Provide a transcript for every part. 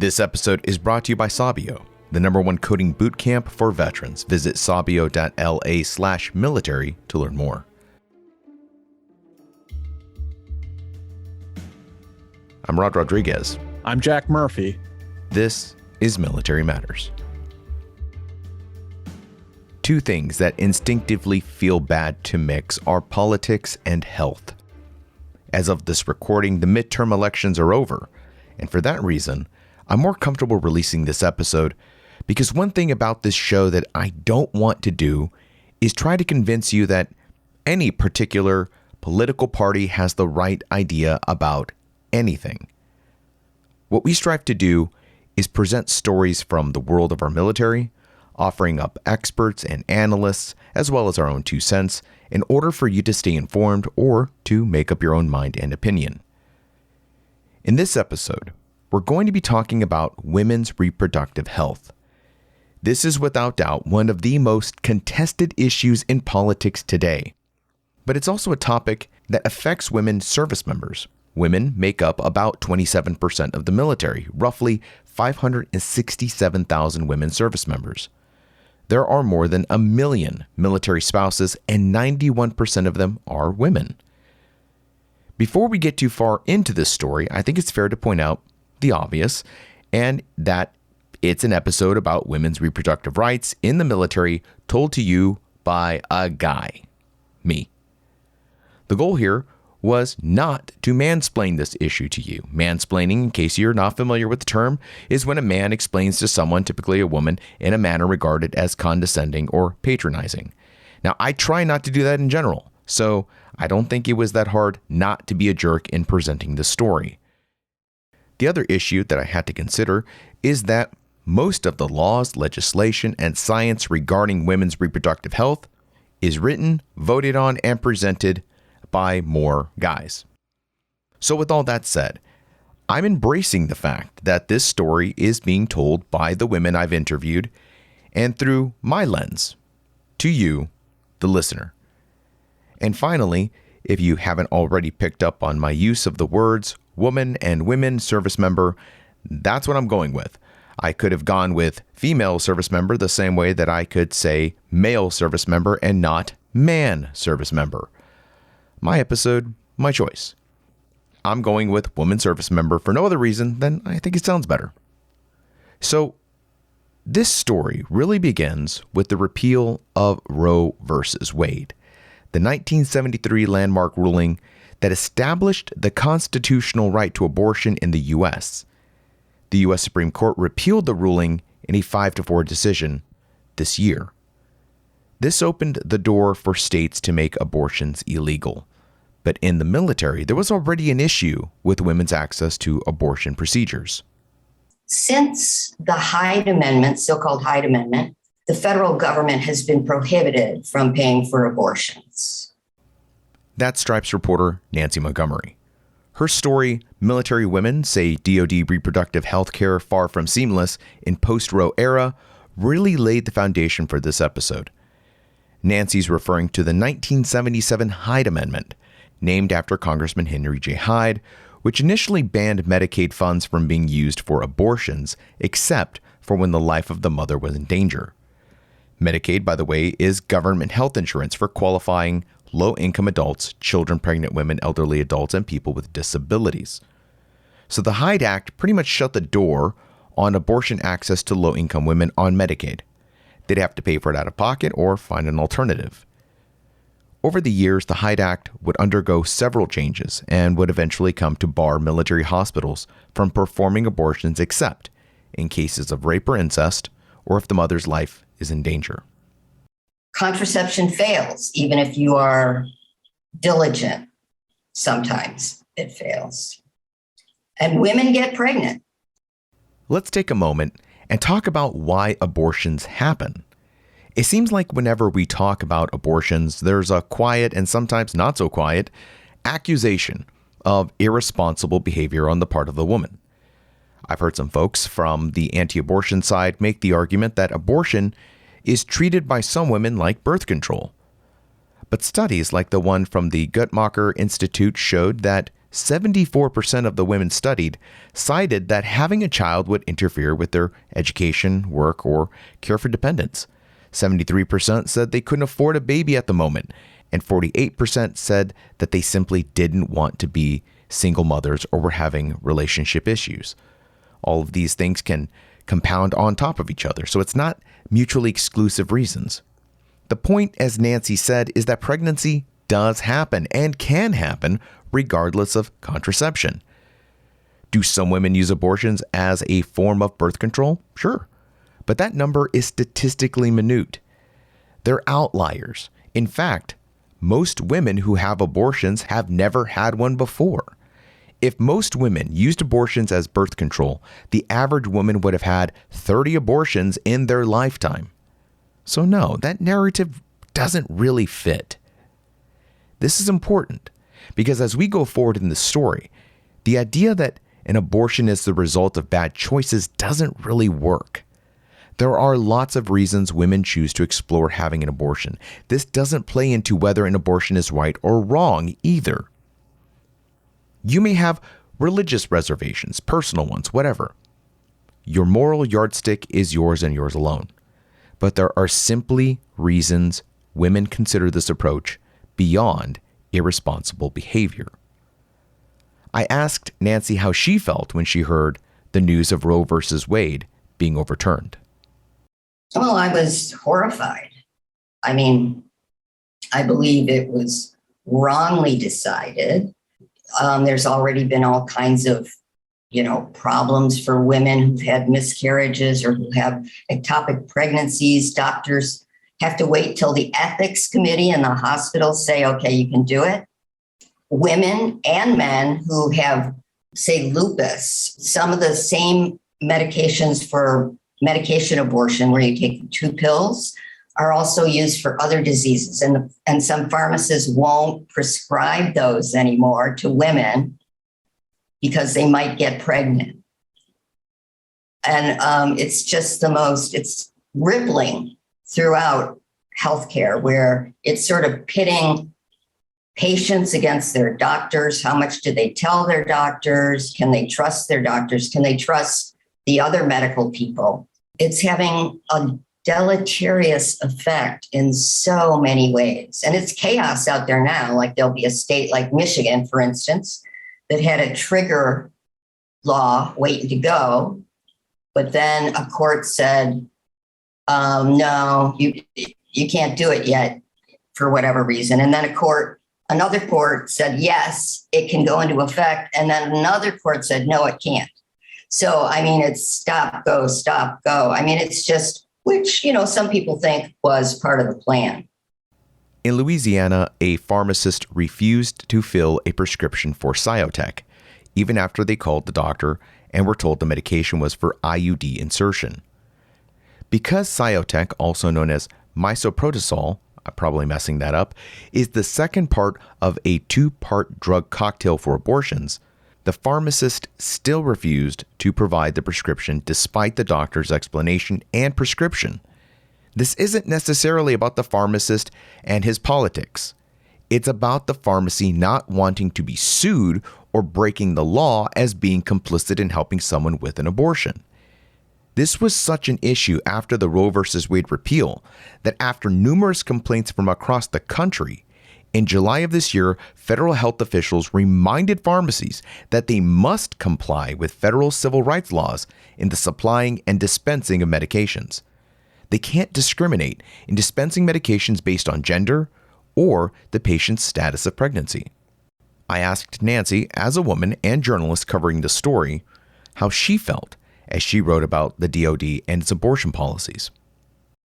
This episode is brought to you by Sabio, the #1 coding bootcamp for veterans. Visit sabio.la/military to learn more. I'm Rod Rodriguez. I'm Jack Murphy. This is Military Matters. Two things that instinctively feel bad to mix are politics and health. As of this recording, the midterm elections are over, and for that reason, I'm more comfortable releasing this episode because one thing about this show that I don't want to do is try to convince you that any particular political party has the right idea about anything. What we strive to do is present stories from the world of our military, offering up experts and analysts, as well as our own 2 cents, in order for you to stay informed or to make up your own mind and opinion. In this episode, we're going to be talking about women's reproductive health. This is without doubt one of the most contested issues in politics today. But it's also a topic that affects women service members. Women make up about 27% of the military, roughly 567,000 women service members. There are more than 1 million military spouses, and 91% of them are women. Before we get too far into this story, I think it's fair to point out the obvious, and that it's an episode about women's reproductive rights in the military told to you by a guy, me. The goal here was not to mansplain this issue to you. Mansplaining, in case you're not familiar with the term, is when a man explains to someone, typically a woman, in a manner regarded as condescending or patronizing. Now, I try not to do that in general, so I don't think it was that hard not to be a jerk in presenting the story. The other issue that I had to consider is that most of the laws, legislation, and science regarding women's reproductive health is written, voted on, and presented by more guys. So with all that said, I'm embracing the fact that this story is being told by the women I've interviewed and through my lens to you, the listener. And finally, if you haven't already picked up on my use of the words woman and women service member, that's what I'm going with. I could have gone with female service member the same way that I could say male service member and not man service member. My episode, my choice. I'm going with woman service member for no other reason than I think it sounds better. So, this story really begins with the repeal of Roe versus Wade, the 1973 landmark ruling that established the constitutional right to abortion in the U.S. The U.S. Supreme Court repealed the ruling in a 5-4 decision this year. This opened the door for states to make abortions illegal. But in the military, there was already an issue with women's access to abortion procedures. Since the Hyde Amendment, so-called Hyde Amendment, the federal government has been prohibited from paying for abortions. That's Stripes reporter Nancy Montgomery. Her story, Military Women Say DoD Reproductive Health Care Far From Seamless in Post-Roe Era, really laid the foundation for this episode. Nancy's referring to the 1977 Hyde Amendment, named after Congressman Henry J. Hyde, which initially banned Medicaid funds from being used for abortions, except for when the life of the mother was in danger. Medicaid, by the way, is government health insurance for qualifying low-income adults, children, pregnant women, elderly adults, and people with disabilities. So the Hyde Act pretty much shut the door on abortion access to low-income women on Medicaid. They'd have to pay for it out of pocket or find an alternative. Over the years, the Hyde Act would undergo several changes and would eventually come to bar military hospitals from performing abortions except in cases of rape or incest, or if the mother's life is in danger. Contraception fails, even if you are diligent. Sometimes it fails. And women get pregnant. Let's take a moment and talk about why abortions happen. It seems like whenever we talk about abortions, there's a quiet and sometimes not so quiet accusation of irresponsible behavior on the part of the woman. I've heard some folks from the anti-abortion side make the argument that abortion is treated by some women like birth control. But studies like the one from the Guttmacher Institute showed that 74% of the women studied cited that having a child would interfere with their education, work, or care for dependents. 73% said they couldn't afford a baby at the moment, and 48% said that they simply didn't want to be single mothers or were having relationship issues. All of these things can compound on top of each other, so it's not mutually exclusive reasons. The point, as Nancy said, is that pregnancy does happen and can happen regardless of contraception. Do some women use abortions as a form of birth control? Sure. But that number is statistically minute. They're outliers. In fact, most women who have abortions have never had one before. If most women used abortions as birth control, the average woman would have had 30 abortions in their lifetime. So no, that narrative doesn't really fit. This is important because as we go forward in the story, the idea that an abortion is the result of bad choices doesn't really work. There are lots of reasons women choose to explore having an abortion. This doesn't play into whether an abortion is right or wrong either. You may have religious reservations, personal ones, whatever. Your moral yardstick is yours and yours alone. But there are simply reasons women consider this approach beyond irresponsible behavior. I asked Nancy how she felt when she heard the news of Roe versus Wade being overturned. Well, I was horrified. I mean, I believe it was wrongly decided. There's already been all kinds of, problems for women who've had miscarriages or who have ectopic pregnancies. Doctors have to wait till the ethics committee in the hospital say, okay, you can do it. Women and men who have, say, lupus, some of the same medications for medication abortion where you take 2 pills are also used for other diseases. And some pharmacists won't prescribe those anymore to women because they might get pregnant. And it's just it's rippling throughout healthcare where it's sort of pitting patients against their doctors. How much do they tell their doctors? Can they trust their doctors? Can they trust the other medical people? It's having a deleterious effect in so many ways. And it's chaos out there now. Like there'll be a state like Michigan, for instance, that had a trigger law waiting to go. But then a court said, no, you can't do it yet for whatever reason. And then another court said, yes, it can go into effect. And then another court said, no, it can't. So, I mean, it's stop, go. I mean, it's just, which, some people think was part of the plan. In Louisiana, a pharmacist refused to fill a prescription for Cyotec, even after they called the doctor and were told the medication was for IUD insertion. Because Cyotec, also known as misoprostol, I'm probably messing that up, is the second part of a 2-part drug cocktail for abortions, the pharmacist still refused to provide the prescription despite the doctor's explanation and prescription. This isn't necessarily about the pharmacist and his politics. It's about the pharmacy not wanting to be sued or breaking the law as being complicit in helping someone with an abortion. This was such an issue after the Roe versus Wade repeal that after numerous complaints from across the country, in July of this year, federal health officials reminded pharmacies that they must comply with federal civil rights laws in the supplying and dispensing of medications. They can't discriminate in dispensing medications based on gender or the patient's status of pregnancy. I asked Nancy, as a woman and journalist covering the story, how she felt as she wrote about the DoD and its abortion policies.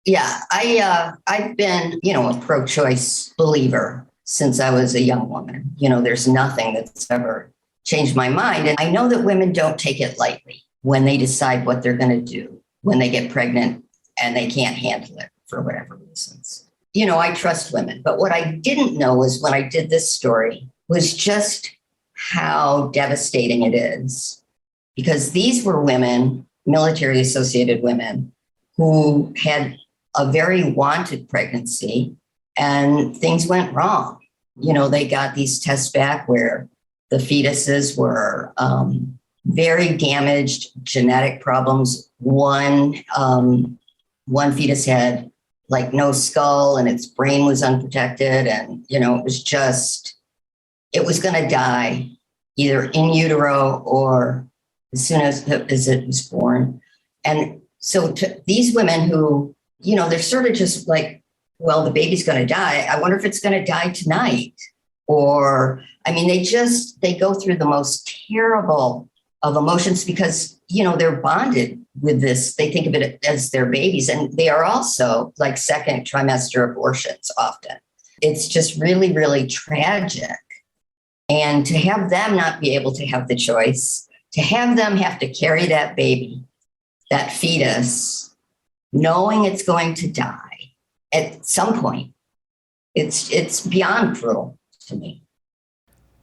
Yeah, I've been, a pro-choice believer since I was a young woman. There's nothing that's ever changed my mind. And I know that women don't take it lightly when they decide what they're going to do when they get pregnant and they can't handle it for whatever reasons. I trust women. But what I didn't know was when I did this story was just how devastating it is. Because these were women, military-associated women, who had a very wanted pregnancy and things went wrong. They got these tests back where The fetuses were very damaged, genetic problems. One fetus had like no skull and its brain was unprotected. And, it was going to die either in utero or as soon as it was born. And so these women who, they're sort of just like, well, the baby's going to die. I wonder if it's going to die tonight. Or, they go through the most terrible of emotions because, they're bonded with this. They think of it as their babies. And they are also like second trimester abortions often. It's just really, really tragic. And to have them not be able to have the choice, to have them have to carry that baby, that fetus, knowing it's going to die at some point, it's beyond cruel to me.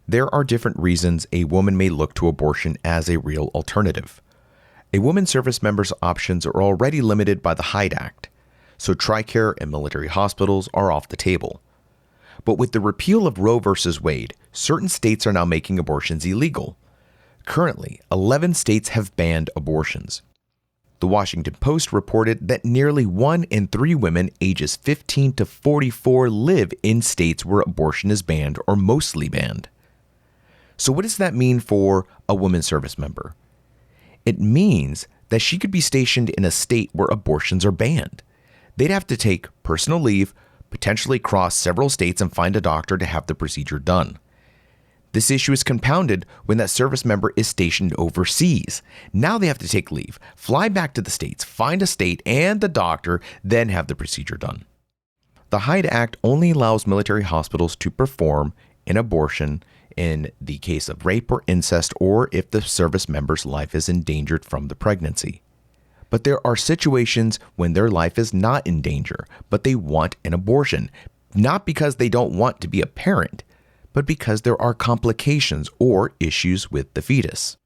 There are different reasons a woman may look to abortion as a real alternative. A woman's service member's options are already limited by the Hyde Act, so TRICARE and military hospitals are off the table. But with the repeal of Roe v. Wade, certain states are now making abortions illegal. Currently, 11 states have banned abortions. The Washington Post reported that nearly 1 in 3 women ages 15 to 44 live in states where abortion is banned or mostly banned. So what does that mean for a women's service member? It means that she could be stationed in a state where abortions are banned. They'd have to take personal leave, potentially cross several states and find a doctor to have the procedure done. This issue is compounded when that service member is stationed overseas. Now they have to take leave, fly back to the States, find a state and the doctor, then have the procedure done. The Hyde Act only allows military hospitals to perform an abortion in the case of rape or incest or if the service member's life is endangered from the pregnancy. But there are situations when their life is not in danger, but they want an abortion, not because they don't want to be a parent, but because there are complications or issues with the fetus.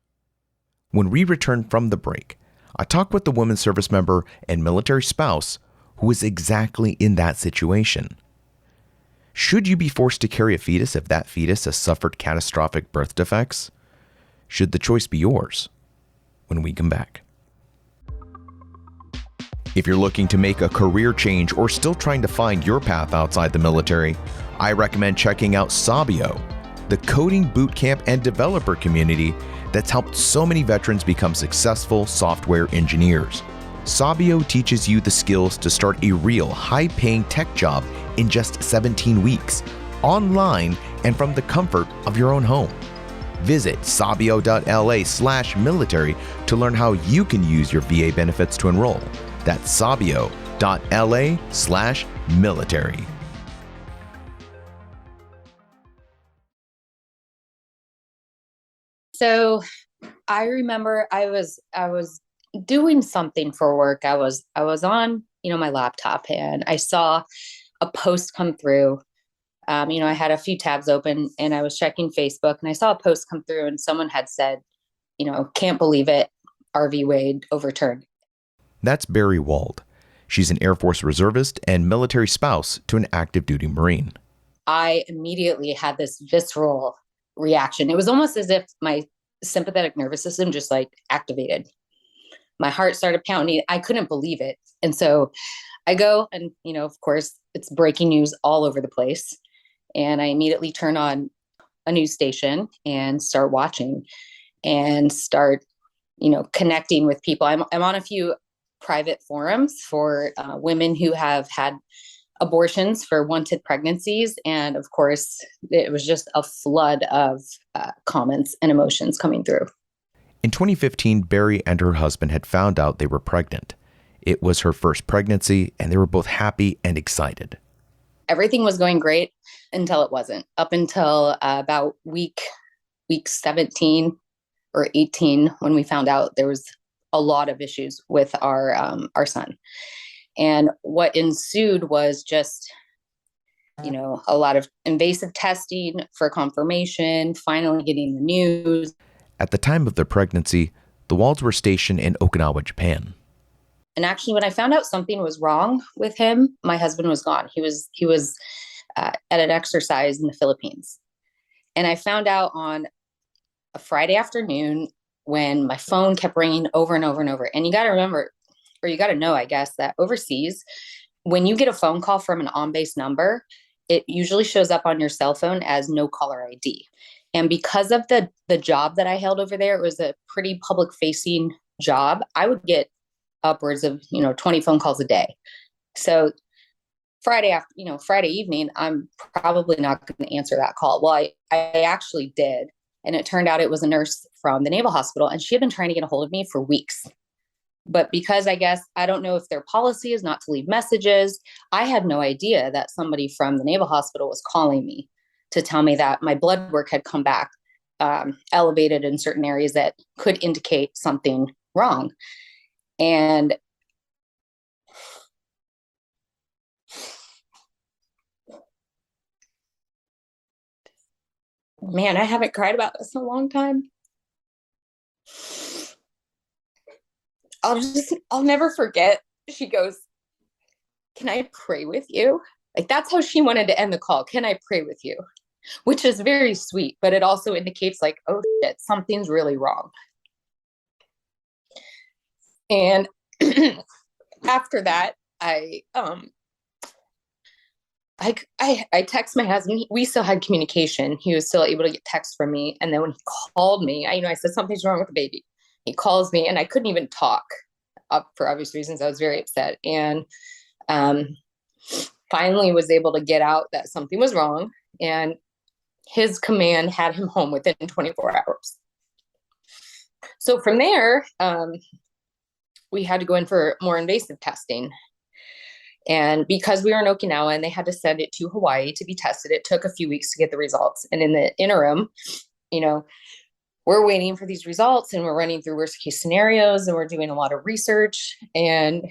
When we return from the break, I talk with the woman's service member and military spouse who is exactly in that situation. Should you be forced to carry a fetus if that fetus has suffered catastrophic birth defects? Should the choice be yours? When we come back. If you're looking to make a career change or still trying to find your path outside the military, I recommend checking out Sabio, the coding bootcamp and developer community that's helped so many veterans become successful software engineers. Sabio teaches you the skills to start a real high-paying tech job in just 17 weeks, online and from the comfort of your own home. Visit sabio.la/military to learn how you can use your VA benefits to enroll. That's sabio.la/military. So I remember I was doing something for work. I was on, my laptop and I saw a post come through. I had a few tabs open and I was checking Facebook and I saw a post come through and someone had said, can't believe it, RV Wade overturned. That's Bari Wald. She's an Air Force reservist and military spouse to an active duty Marine. I immediately had this visceral reaction. It was almost as if my sympathetic nervous system just activated. My heart started pounding. I couldn't believe it. And so I go and, of course, it's breaking news all over the place. And I immediately turn on a news station and start watching and start, connecting with people. I'm on a few private forums for women who have had abortions for wanted pregnancies. And of course, it was just a flood of comments and emotions coming through. In 2015, Bari and her husband had found out they were pregnant. It was her first pregnancy, and they were both happy and excited. Everything was going great until it wasn't. Up until about week 17 or 18, when we found out there was a lot of issues with our son. And what ensued was just, a lot of invasive testing for confirmation, finally getting the news. At the time of their pregnancy, the Walds were stationed in Okinawa, Japan. And actually, when I found out something was wrong with him, my husband was gone. He was at an exercise in the Philippines. And I found out on a Friday afternoon when my phone kept ringing over and over and over. And you got to remember, or you got to know, I guess, that overseas, when you get a phone call from an on-base number, it usually shows up on your cell phone as no caller ID. And because of the job that I held over there, it was a pretty public facing job. I would get upwards of, 20 phone calls a day. So Friday evening, I'm probably not going to answer that call. Well, I actually did. And it turned out it was a nurse from the Naval Hospital, and she had been trying to get a hold of me for weeks. But because I don't know if their policy is not to leave messages, I had no idea that somebody from the Naval Hospital was calling me to tell me that my blood work had come back elevated in certain areas that could indicate something wrong. And man, I haven't cried about this in a long time. I'll never forget. She goes, "Can I pray with you?" Like, that's how she wanted to end the call. "Can I pray with you?" Which is very sweet, but it also indicates like, oh shit, something's really wrong. And after that, I text my husband. We still had communication. He was still able to get text from me. And then when he called me, I said, "Something's wrong with the baby." He calls me and I couldn't even talk for obvious reasons. I was very upset. And finally was able to get out that something was wrong. And his command had him home within 24 hours. So from there, we had to go in for more invasive testing. And because we were in Okinawa and they had to send it to Hawaii to be tested, it took a few weeks to get the results. And in the interim, we're waiting for these results and we're running through worst case scenarios and we're doing a lot of research, and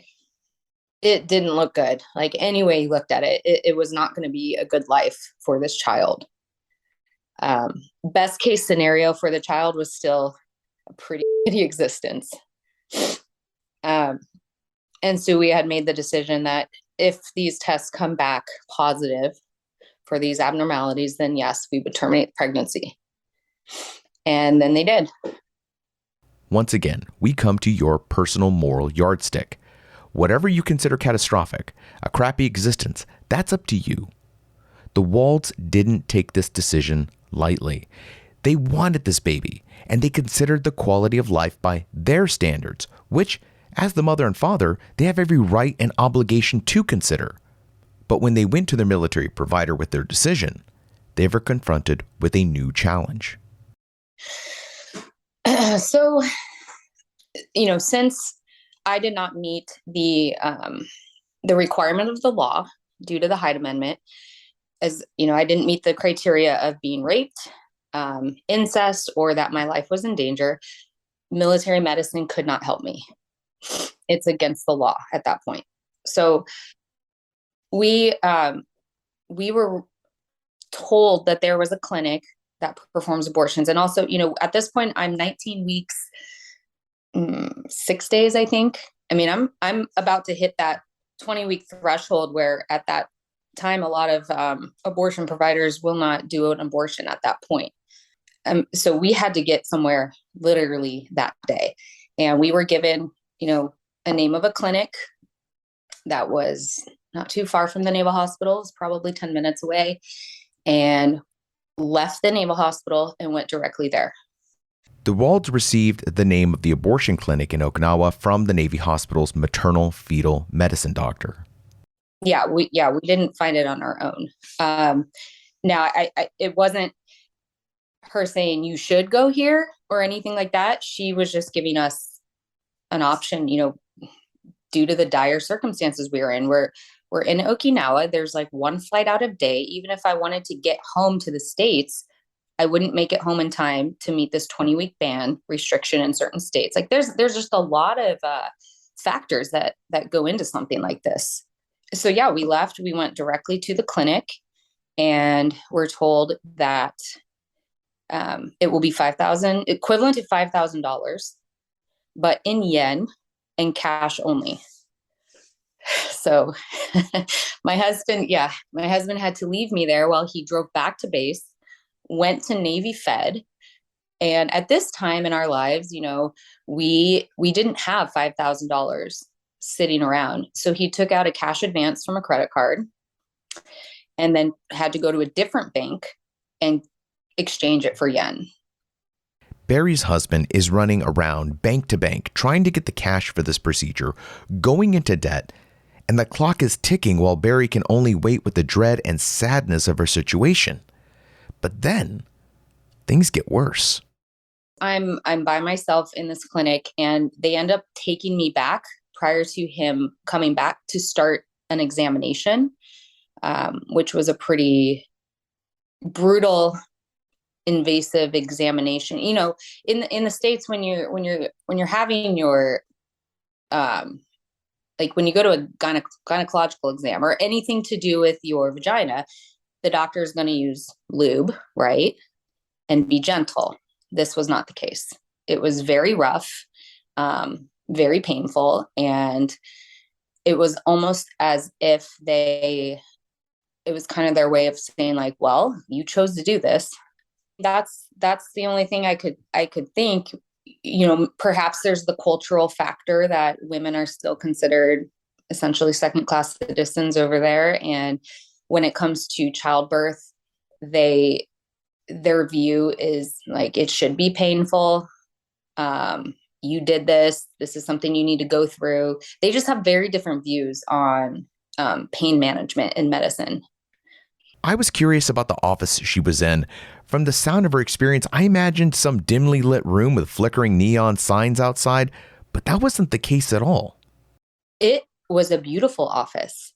it didn't look good. Like, any way you looked at it, it was not going to be a good life for this child. Best case scenario for the child was still a pretty shitty existence. And so we had made the decision that if these tests come back positive for these abnormalities, then yes, we would terminate the pregnancy. And then they did. Once again, we come to your personal moral yardstick. Whatever you consider catastrophic, a crappy existence, that's up to you. The Walds didn't take this decision lightly. They wanted this baby, and they considered the quality of life by their standards, which, as the mother and father, they have every right and obligation to consider. But when they went to their military provider with their decision, they were confronted with a new challenge. So, since I did not meet the requirement of the law due to the Hyde Amendment, as I didn't meet the criteria of being raped, incest, or that my life was in danger, military medicine could not help me. It's against the law at that point. So we were told that there was a clinic that performs abortions. And also, at this point, I'm 19 weeks, 6 days, I think. I mean, I'm about to hit that 20-week threshold where at that time, a lot of abortion providers will not do an abortion at that point. So we had to get somewhere literally that day. And we were given, a name of a clinic that was not too far from the Naval Hospital, probably 10 minutes away, and left the Naval Hospital and went directly there. The Walds received the name of the abortion clinic in Okinawa from the Navy Hospital's maternal fetal medicine doctor. Yeah, we didn't find it on our own. Now, it wasn't her saying you should go here or anything like that. She was just giving us an option, due to the dire circumstances we were in. We're in Okinawa. There's like one flight out of day. Even if I wanted to get home to the States, I wouldn't make it home in time to meet this 20-week ban restriction in certain states. Like, there's just a lot of factors that go into something like this. So yeah, we left. We went directly to the clinic, and we're told that it will be $5,000, equivalent to $5,000, but in yen and cash only. So my husband had to leave me there while he drove back to base, went to Navy Fed, And at this time in our lives, we didn't have $5,000 sitting around. So he took out a cash advance from a credit card and then had to go to a different bank and exchange it for yen. Bari's husband is running around bank to bank trying to get the cash for this procedure, going into debt, and the clock is ticking while Bari can only wait with the dread and sadness of her situation. But then things get worse. I'm by myself in this clinic, and they end up taking me back prior to him coming back to start an examination, which was a pretty brutal, invasive examination. In the States, when you're having your like when you go to a gynecological exam or anything to do with your vagina, the doctor is going to use lube, right? And be gentle. This was not the case. It was very rough, very painful. And it was almost as if it was kind of their way of saying like, well, you chose to do this. That's the only thing I could think. Perhaps there's the cultural factor that women are still considered essentially second-class citizens over there. And when it comes to childbirth, their view is like, it should be painful. You did this is something you need to go through. They just have very different views on pain management in medicine. I was curious about the office she was in. From the sound of her experience, I imagined some dimly lit room with flickering neon signs outside, but that wasn't the case at all. It was a beautiful office.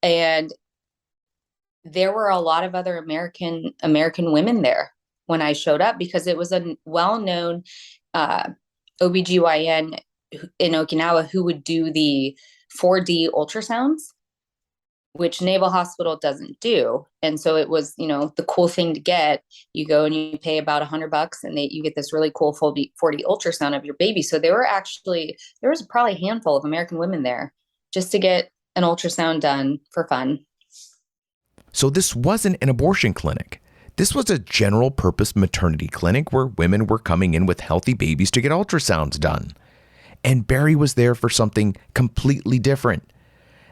And there were a lot of other American women there when I showed up, because it was a well-known OBGYN in Okinawa who would do the 4D ultrasounds, which Naval Hospital doesn't do. And so it was, the cool thing to get. You go and you pay about $100 and you get this really cool 4D ultrasound of your baby. So there was probably a handful of American women there just to get an ultrasound done for fun. So this wasn't an abortion clinic. This was a general purpose maternity clinic where women were coming in with healthy babies to get ultrasounds done. And Bari was there for something completely different.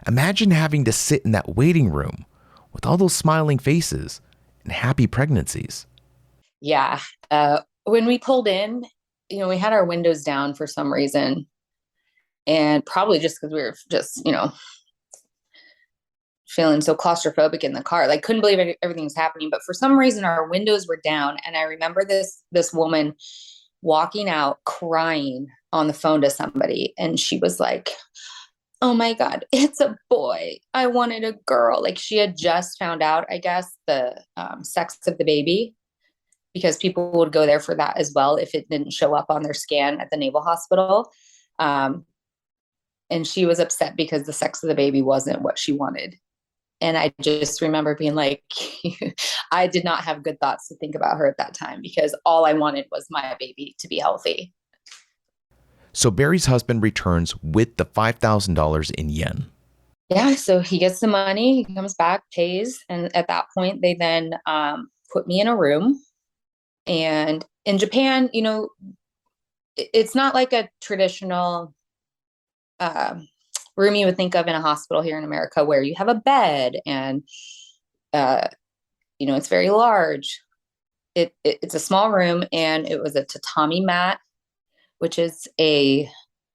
Imagine having to sit in that waiting room with all those smiling faces and happy pregnancies. Yeah. When we pulled in, we had our windows down for some reason. And probably just because we were just, feeling so claustrophobic in the car, like couldn't believe everything was happening. But for some reason, our windows were down. And I remember this woman walking out crying on the phone to somebody. And she was like, "Oh my God, it's a boy. I wanted a girl." Like she had just found out, I guess, the sex of the baby, because people would go there for that as well if it didn't show up on their scan at the Naval Hospital. And she was upset because the sex of the baby wasn't what she wanted. And I just remember being like, I did not have good thoughts to think about her at that time, because all I wanted was my baby to be healthy. So Bari's husband returns with the $5,000 in yen. Yeah, so he gets the money, he comes back, pays. And at that point, they then put me in a room. And in Japan, it's not like a traditional room you would think of in a hospital here in America, where you have a bed and, it's very large. It's a small room, and it was a tatami mat, which is I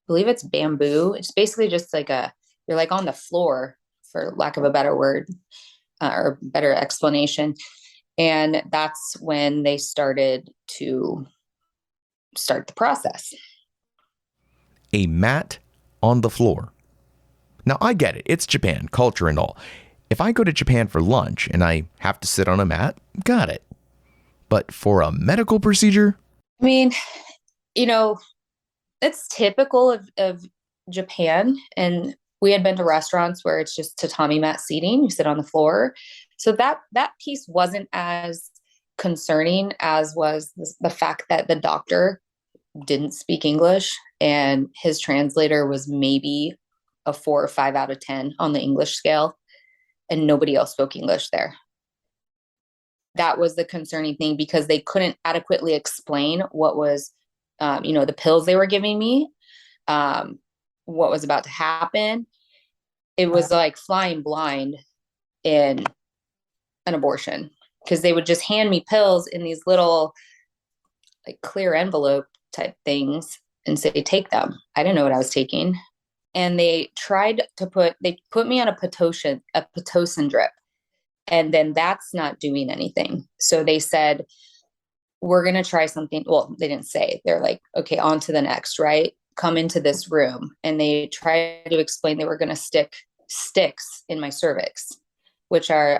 believe it's bamboo. It's basically just like you're like on the floor, for lack of a better word, or better explanation. And that's when they started to start the process. A mat on the floor. Now, I get it. It's Japan, culture and all. If I go to Japan for lunch and I have to sit on a mat, got it. But for a medical procedure? I mean, it's typical of Japan. And we had been to restaurants where it's just tatami mat seating. You sit on the floor. So that piece wasn't as concerning as was the fact that the doctor didn't speak English, and his translator was maybe a 4 or 5 out of 10 on the English scale, and nobody else spoke English there. that was the concerning thing, because they couldn't adequately explain what was, the pills they were giving me, what was about to happen. It was like flying blind in an abortion, because they would just hand me pills in these little like clear envelope type things and say, take them. I didn't know what I was taking. And they put me on a Pitocin drip. And then that's not doing anything. So they said, we're going to try something. Well, they didn't say. They're like, okay, on to the next, right? Come into this room. And they tried to explain they were going to stick sticks in my cervix, which are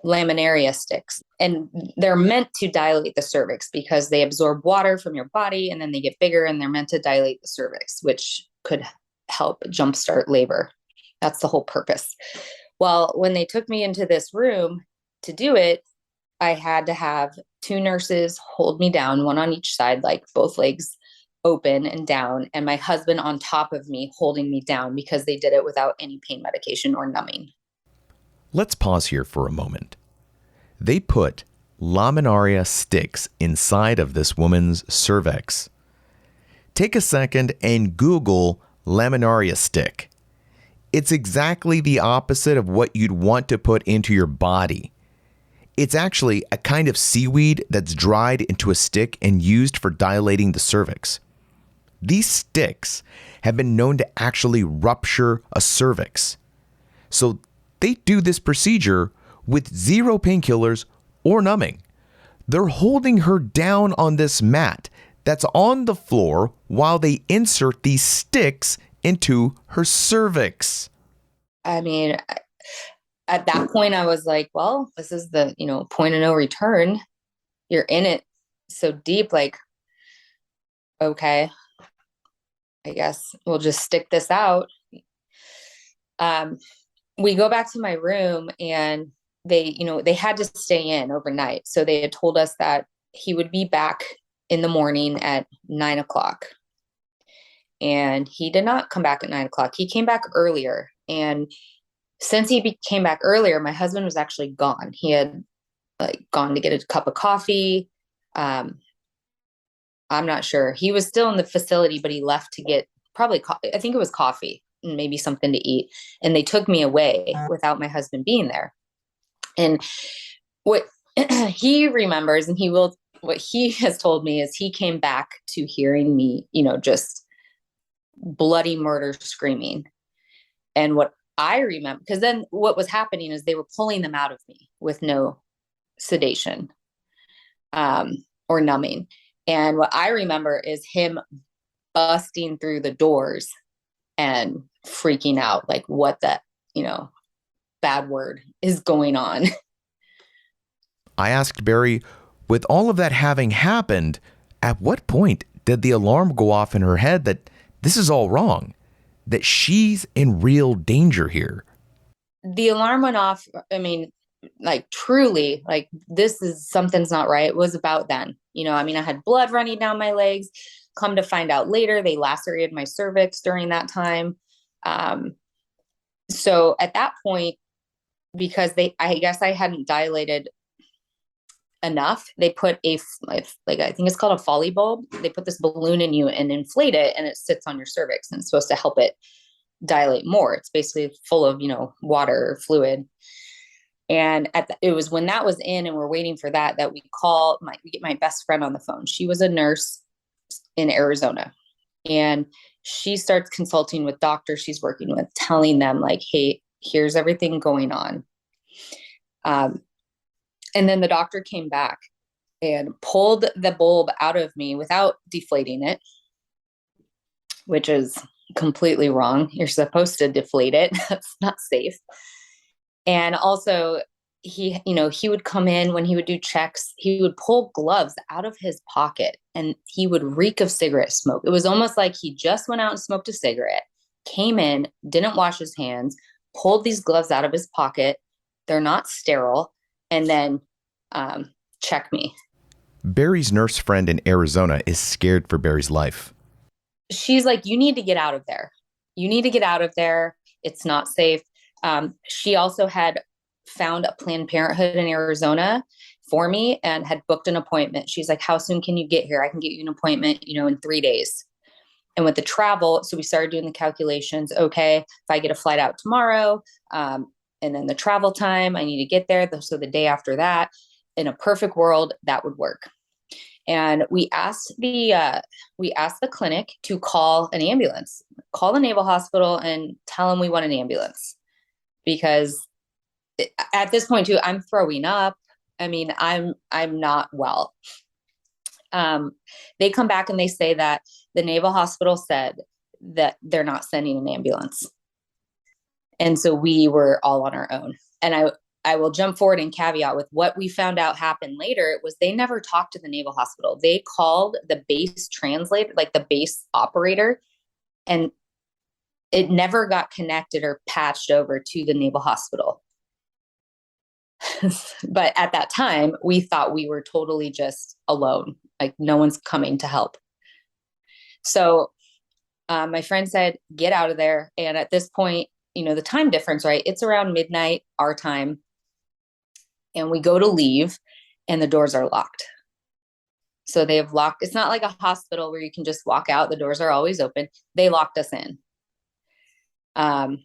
laminaria sticks. And they're meant to dilate the cervix because they absorb water from your body and then they get bigger, and they're meant to dilate the cervix, which could help jumpstart labor. That's the whole purpose. Well, when they took me into this room to do it, I had to have 2 nurses hold me down, one on each side, like both legs open and down, and my husband on top of me holding me down, because they did it without any pain medication or numbing. Let's pause here for a moment. They put laminaria sticks inside of this woman's cervix. Take a second and Google laminaria stick. It's exactly the opposite of what you'd want to put into your body. It's actually a kind of seaweed that's dried into a stick and used for dilating the cervix. These sticks have been known to actually rupture a cervix. So they do this procedure with 0 painkillers or numbing. They're holding her down on this mat that's on the floor while they insert these sticks into her cervix. I mean, at that point, I was like, well, this is the, point of no return. You're in it so deep, like, okay, I guess we'll just stick this out. We go back to my room, and they had to stay in overnight. So they had told us that he would be back in the morning at 9:00. And he did not come back at 9:00. He came back earlier. And since he came back earlier, my husband was actually gone. He had gone to get a cup of coffee. I'm not sure. He was still in the facility, but he left to get probably, I think it was coffee and maybe something to eat. And they took me away without my husband being there. And what he remembers, and what he has told me, is he came back to hearing me, just bloody murder screaming. And what I remember, because then what was happening is they were pulling them out of me with no sedation or numbing. And what I remember is him busting through the doors and freaking out, like, what the, bad word is going on. I asked Bari, with all of that having happened, at what point did the alarm go off in her head that this is all wrong, that she's in real danger here? The alarm went off. I mean, truly, something's not right. It was about then, I had blood running down my legs. Come to find out later, they lacerated my cervix during that time. So at that point, because I guess I hadn't dilated enough, they put I think it's called a Foley bulb. They put this balloon in you and inflate it, and it sits on your cervix, and it's supposed to help it dilate more. It's basically full of, water or fluid. And it was when that was in and we're waiting for that we get my best friend on the phone. She was a nurse in Arizona, and she starts consulting with doctors she's working with, telling them like, hey, here's everything going on. And then the doctor came back and pulled the bulb out of me without deflating it, which is completely wrong. You're supposed to deflate it. That's not safe. And also he would come in when he would do checks, he would pull gloves out of his pocket and he would reek of cigarette smoke. It was almost like he just went out and smoked a cigarette, came in, didn't wash his hands, pulled these gloves out of his pocket. They're not sterile. And then check me. Bari's nurse friend in Arizona is scared for Bari's life. She's like, you need to get out of there. You need to get out of there. It's not safe. She also had found a Planned Parenthood in Arizona, for me and had booked an appointment. She's like, how soon can you get here? I can get you an appointment, in 3 days. And with the travel, so we started doing the calculations. Okay, if I get a flight out tomorrow, and then the travel time, I need to get there. So the day after that, in a perfect world, that would work. And we asked the clinic to call an ambulance, call the Naval Hospital and tell them we want an ambulance. Because at this point too, I'm throwing up. I mean, I'm not well. They come back and they say that the Naval Hospital said that they're not sending an ambulance. And so we were all on our own. And I will jump forward and caveat with what we found out happened later was they never talked to the Naval Hospital. They called the base translator, like the base operator, and it never got connected or patched over to the Naval Hospital. But at that time, we thought we were totally just alone, like no one's coming to help. So my friend said, get out of there. And at this point, the time difference, right? It's around midnight, our time. And we go to leave and the doors are locked. So they have locked. It's not like a hospital where you can just walk out. The doors are always open. They locked us in. And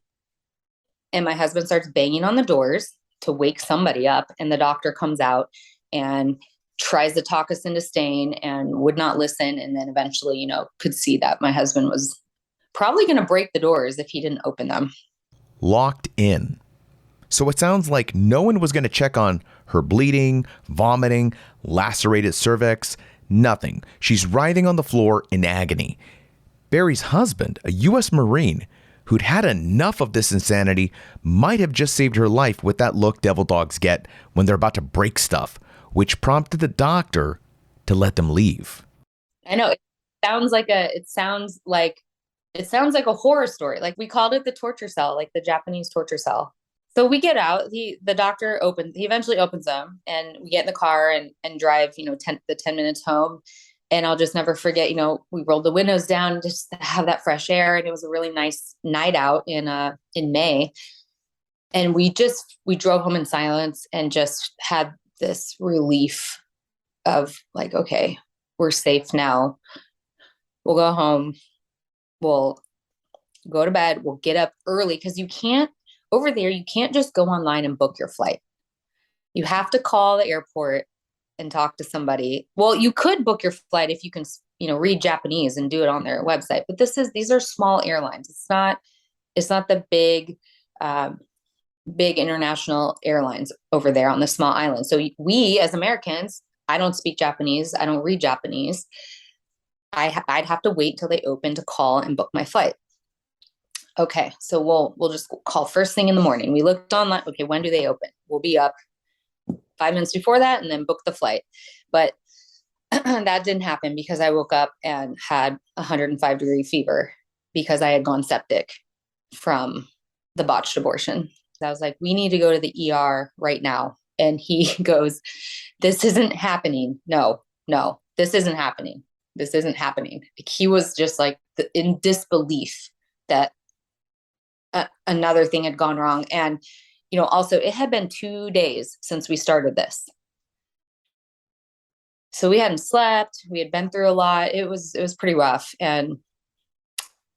my husband starts banging on the doors to wake somebody up. And the doctor comes out and tries to talk us into staying and would not listen. And then eventually, could see that my husband was probably going to break the doors if he didn't open them. Locked in. So it sounds like no one was going to check on her bleeding, vomiting, lacerated cervix, nothing. She's writhing on the floor in agony. Bari's husband, a U.S. Marine who'd had enough of this insanity, might have just saved her life with that look devil dogs get when they're about to break stuff, which prompted the doctor to let them leave. I know it sounds like a horror story. Like we called it the torture cell, like the Japanese torture cell. So we get out, the doctor he eventually opens them and we get in the car and drive, 10 minutes home. And I'll just never forget, we rolled the windows down just to have that fresh air. And it was a really nice night out in May. And we drove home in silence and just had this relief of like, okay, we're safe now. We'll go home. We'll go to bed. We'll get up early because over there, you can't just go online and book your flight. You have to call the airport and talk to somebody. Well, you could book your flight if you can, read Japanese and do it on their website. But these are small airlines. It's not the big international airlines over there on the small island. So we as Americans, I don't speak Japanese. I don't read Japanese. I'd have to wait till they open to call and book my flight. Okay, so we'll just call first thing in the morning. We looked online. Okay, when do they open? We'll be up 5 minutes before that and then book the flight. But that didn't happen because I woke up and had 105-degree fever because I had gone septic from the botched abortion. I was like, we need to go to the ER right now. And he goes, this isn't happening. No, this isn't happening. This isn't happening. He was just like in disbelief that another thing had gone wrong. And, also it had been 2 days since we started this. So we hadn't slept. We had been through a lot. It was pretty rough. And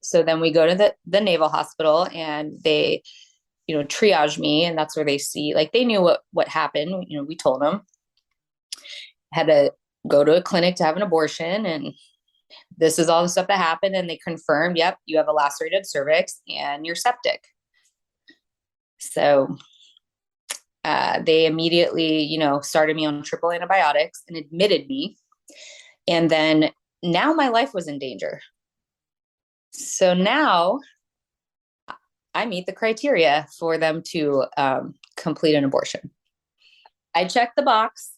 so then we go to the Naval Hospital and they, triage me. And that's where they see, like, they knew what happened. We told them. Had to go to a clinic to have an abortion. And this is all the stuff that happened. And they confirmed, yep, you have a lacerated cervix and you're septic. So they immediately, started me on triple antibiotics and admitted me. And then now my life was in danger. So now I meet the criteria for them to complete an abortion. I checked the box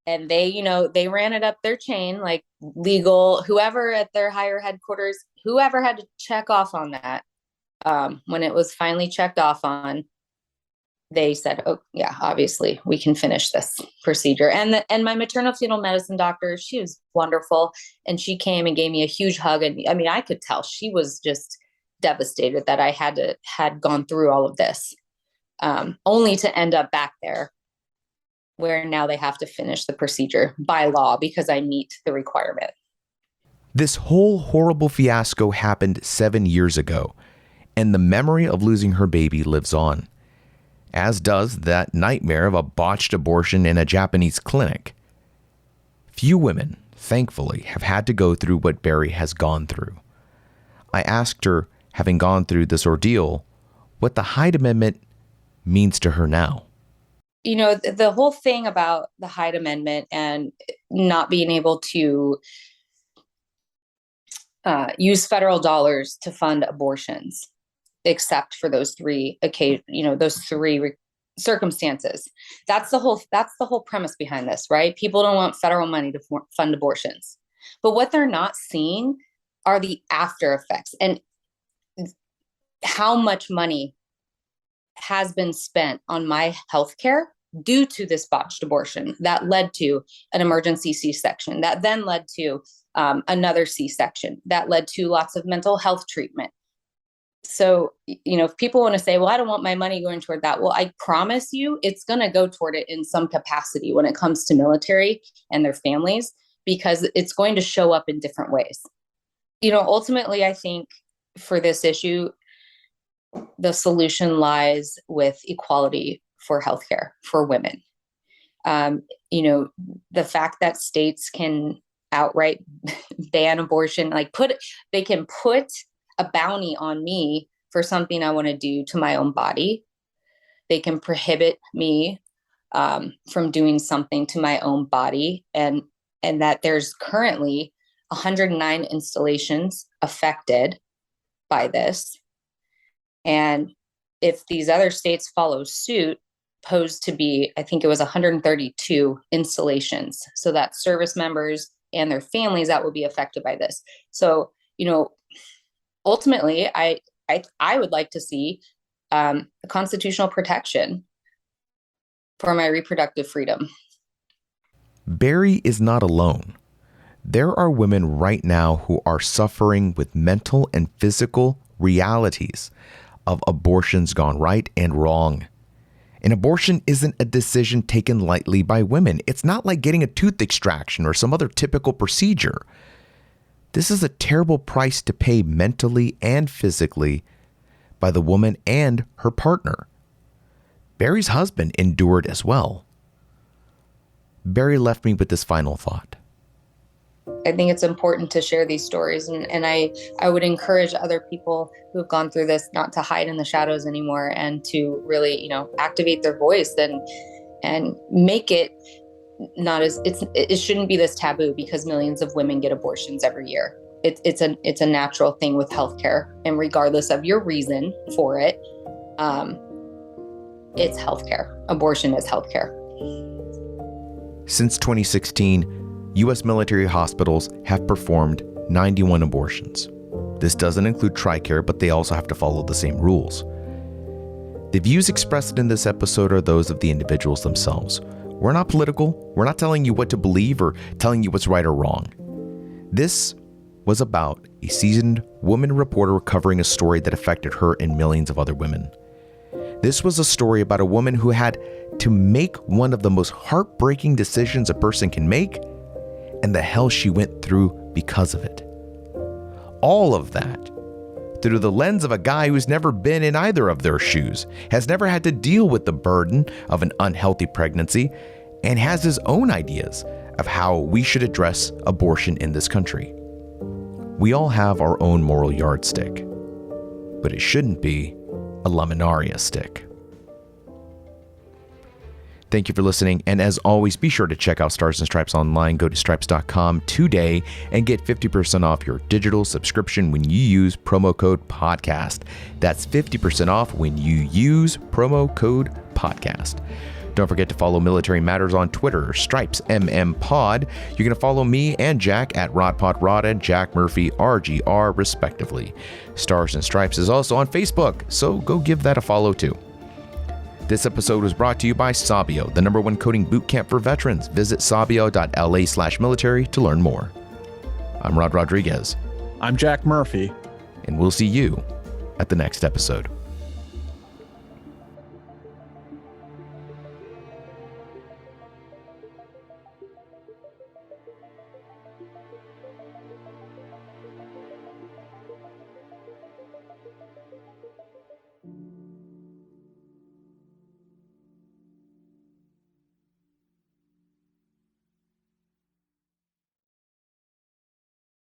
and they ran it up their chain, like legal, whoever at their higher headquarters, whoever had to check off on that. When it was finally checked off on, they said, oh yeah, obviously we can finish this procedure. And my maternal fetal medicine doctor, she was wonderful. And she came and gave me a huge hug. And I mean, I could tell she was just devastated that I had gone through all of this, only to end up back there where now they have to finish the procedure by law because I meet the requirement. This whole horrible fiasco happened 7 years ago, and the memory of losing her baby lives on, as does that nightmare of a botched abortion in a Japanese clinic. Few women, thankfully, have had to go through what Bari has gone through. I asked her, having gone through this ordeal, what the Hyde Amendment means to her now. You know, the whole thing about the Hyde Amendment and not being able to use federal dollars to fund abortions, except for those three circumstances. That's the whole premise behind this, right? People don't want federal money to fund abortions, but what they're not seeing are the after effects and how much money has been spent on my healthcare due to this botched abortion that led to an emergency C-section, that then led to another C-section, that led to lots of mental health treatment. So, you know, if people want to say, well, I don't want my money going toward that. Well, I promise you it's going to go toward it in some capacity when it comes to military and their families, because it's going to show up in different ways. You know, ultimately, I think for this issue, the solution lies with equality for healthcare for women. You know, the fact that states can outright ban abortion, they can put a bounty on me for something I want to do to my own body. They can prohibit me from doing something to my own body, and that there's currently 109 installations affected by this. And if these other states follow suit, posed to be, I think it was 132 installations. So that's service members and their families that will be affected by this. So, you know, ultimately, I would like to see a constitutional protection for my reproductive freedom. Bari is not alone. There are women right now who are suffering with mental and physical realities of abortions gone right and wrong. An abortion isn't a decision taken lightly by women. It's not like getting a tooth extraction or some other typical procedure. This is a terrible price to pay mentally and physically by the woman and her partner. Bari's husband endured as well. Bari left me with this final thought. I think it's important to share these stories, and I would encourage other people who have gone through this not to hide in the shadows anymore, and to really, you know, activate their voice and make it not as it shouldn't be this taboo, because millions of women get abortions every year. It's a natural thing with healthcare, and regardless of your reason for it, it's healthcare. Abortion is healthcare. Since 2016, U.S. military hospitals have performed 91 abortions. This doesn't include TRICARE, but they also have to follow the same rules. The views expressed in this episode are those of the individuals themselves. We're not political. We're not telling you what to believe or telling you what's right or wrong. This was about a seasoned woman reporter covering a story that affected her and millions of other women. This was a story about a woman who had to make one of the most heartbreaking decisions a person can make, and the hell she went through because of it. All of that through the lens of a guy who's never been in either of their shoes, has never had to deal with the burden of an unhealthy pregnancy, and has his own ideas of how we should address abortion in this country. We all have our own moral yardstick, but it shouldn't be a laminaria stick. Thank you for listening, and as always, be sure to check out Stars and Stripes online. Go to stripes.com today and get 50% off your digital subscription when you use promo code PODCAST. That's 50% off when you use promo code PODCAST. Don't forget to follow Military Matters on Twitter, StripesMMPod. You're going to follow me and Jack at RodPodRod and Jack Murphy RGR, respectively. Stars and Stripes is also on Facebook, so go give that a follow too. This episode was brought to you by Sabio, the #1 coding bootcamp for veterans. Visit sabio.la/military to learn more. I'm Rod Rodriguez. I'm Jack Murphy. And we'll see you at the next episode.